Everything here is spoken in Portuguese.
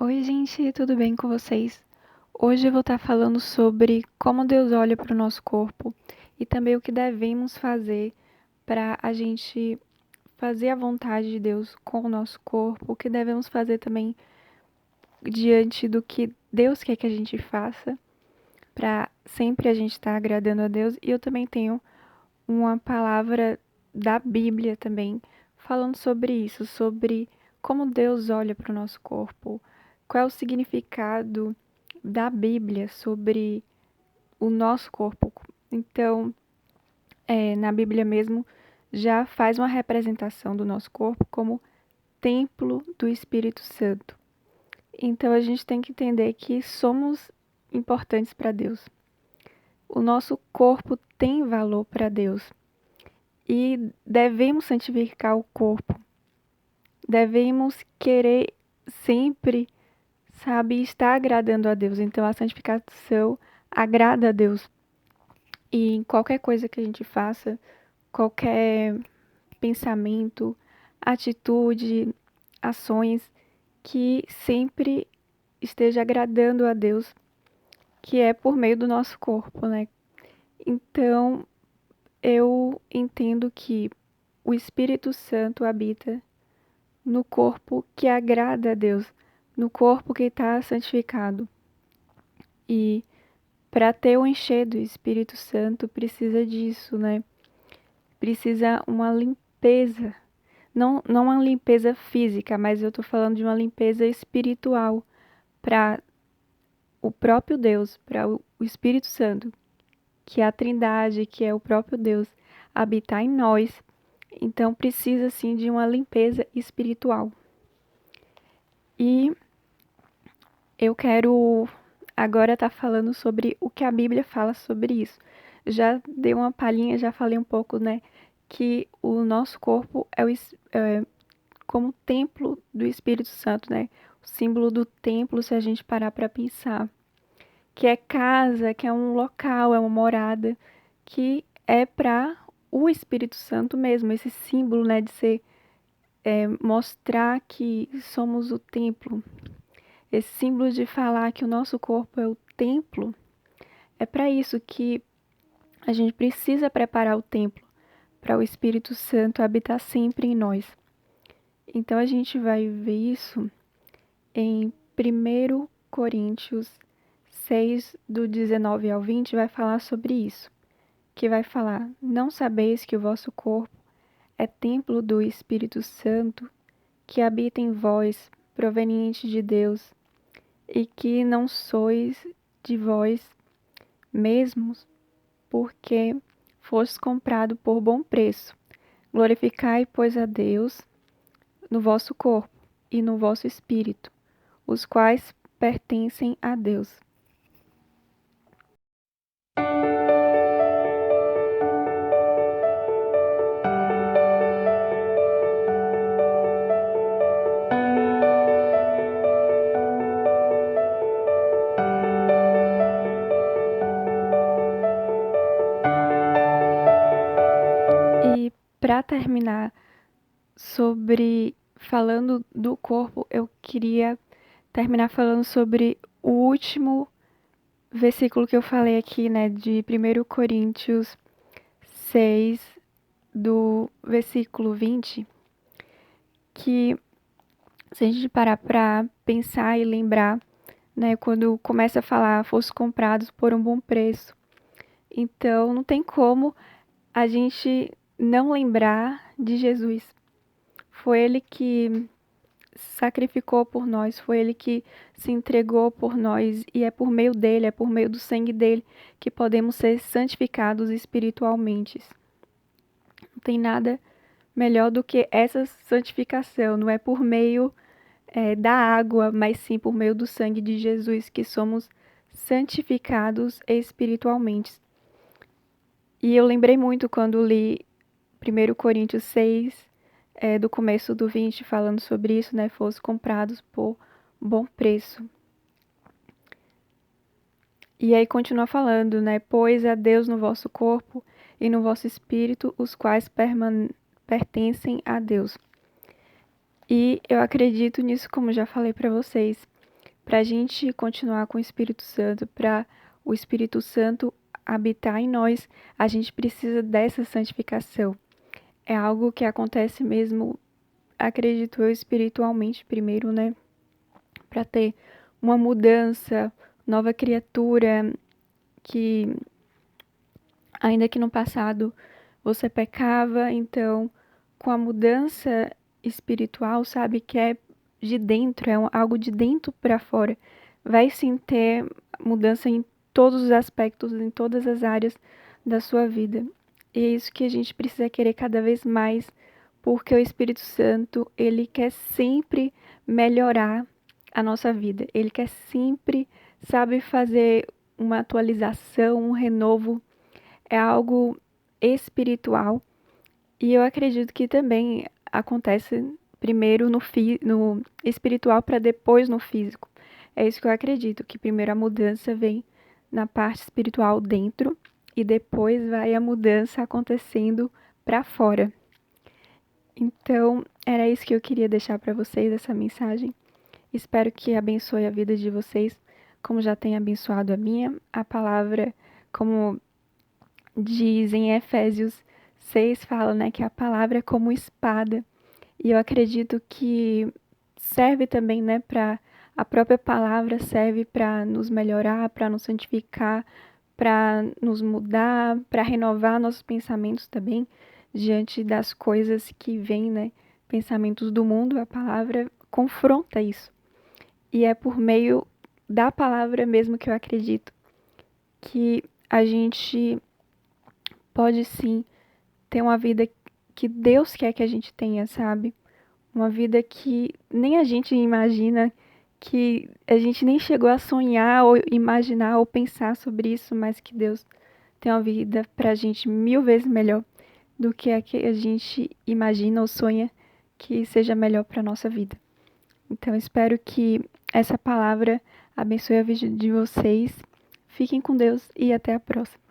Oi, gente, tudo bem com vocês? Hoje eu vou estar falando sobre como Deus olha para o nosso corpo e também o que devemos fazer para a gente fazer a vontade de Deus com o nosso corpo, o que devemos fazer também diante do que Deus quer que a gente faça, para sempre a gente estar agradando a Deus. E eu também tenho uma palavra da Bíblia também falando sobre isso, sobre como Deus olha para o nosso corpo, qual é o significado da Bíblia sobre o nosso corpo. Então, na Bíblia mesmo, já faz uma representação do nosso corpo como templo do Espírito Santo. Então, a gente tem que entender que somos importantes para Deus. O nosso corpo tem valor para Deus e devemos santificar o corpo. Devemos querer sempre, sabe, estar agradando a Deus. Então, a santificação agrada a Deus. E em qualquer coisa que a gente faça, qualquer pensamento, atitude, ações, que sempre esteja agradando a Deus, que é por meio do nosso corpo, né? Então, eu entendo que o Espírito Santo habita no corpo que agrada a Deus, no corpo que está santificado. E para ter o encher do Espírito Santo precisa disso, né? Precisa uma limpeza. Não uma limpeza física, mas eu estou falando de uma limpeza espiritual para o próprio Deus, para o Espírito Santo, que é a Trindade, que é o próprio Deus, habitar em nós. Então precisa sim de uma limpeza espiritual. E eu quero agora estar falando sobre o que a Bíblia fala sobre isso. Já dei uma palhinha, já falei um pouco, né? Que o nosso corpo é como templo do Espírito Santo, né? O símbolo do templo, se a gente parar para pensar, que é casa, que é um local, é uma morada, que é para o Espírito Santo mesmo, esse símbolo, né? De ser, mostrar que somos o templo. Esse símbolo de falar que o nosso corpo é o templo, é para isso que a gente precisa preparar o templo, para o Espírito Santo habitar sempre em nós. Então a gente vai ver isso em 1 Coríntios 6, do 19 ao 20, vai falar sobre isso. Que vai falar: não sabeis que o vosso corpo é templo do Espírito Santo, que habita em vós, proveniente de Deus, e que não sois de vós mesmos, porque fostes comprado por bom preço. Glorificai, pois, a Deus no vosso corpo e no vosso espírito, os quais pertencem a Deus. E para terminar sobre falando do corpo, eu queria terminar falando sobre o último versículo que eu falei aqui, né, de 1 Coríntios 6, do versículo 20, que se a gente parar para pensar e lembrar, né, quando começa a falar, fosse comprados por um bom preço. Então, não tem como a gente não lembrar de Jesus. Foi ele que sacrificou por nós, foi ele que se entregou por nós e é por meio dele, é por meio do sangue dele que podemos ser santificados espiritualmente. Não tem nada melhor do que essa santificação, não é por meio da água, mas sim por meio do sangue de Jesus que somos santificados espiritualmente. E eu lembrei muito quando li 1 Coríntios 6, do começo do 20, falando sobre isso, né? Fossem comprados por bom preço. E aí continua falando, né? Pois a Deus no vosso corpo e no vosso espírito, os quais pertencem a Deus. E eu acredito nisso, como já falei para vocês, para a gente continuar com o Espírito Santo, para o Espírito Santo habitar em nós, a gente precisa dessa santificação. É algo que acontece mesmo, acredito eu, espiritualmente primeiro, né? Para ter uma mudança, nova criatura, que ainda que no passado você pecava, então com a mudança espiritual, sabe, que é de dentro, algo de dentro para fora, vai sim ter mudança em todos os aspectos, em todas as áreas da sua vida. E é isso que a gente precisa querer cada vez mais, porque o Espírito Santo, ele quer sempre melhorar a nossa vida. Ele quer sempre, sabe, fazer uma atualização, um renovo. É algo espiritual. E eu acredito que também acontece primeiro no espiritual para depois no físico. É isso que eu acredito, que primeiro a mudança vem na parte espiritual dentro e depois vai a mudança acontecendo para fora. Então, era isso que eu queria deixar para vocês, essa mensagem. Espero que abençoe a vida de vocês, como já tem abençoado a minha. A palavra, como diz em Efésios 6, fala, né, que a palavra é como espada. E eu acredito que serve também, né, para a própria palavra serve para nos melhorar, para nos santificar, para nos mudar, para renovar nossos pensamentos também diante das coisas que vêm, né, pensamentos do mundo. A palavra confronta isso. E é por meio da palavra mesmo que eu acredito que a gente pode sim ter uma vida que Deus quer que a gente tenha, sabe? Uma vida que nem a gente imagina, que a gente nem chegou a sonhar ou imaginar ou pensar sobre isso, mas que Deus tem uma vida pra gente 1000 vezes melhor do que a que a gente imagina ou sonha que seja melhor para nossa vida. Então, espero que essa palavra abençoe a vida de vocês. Fiquem com Deus e até a próxima.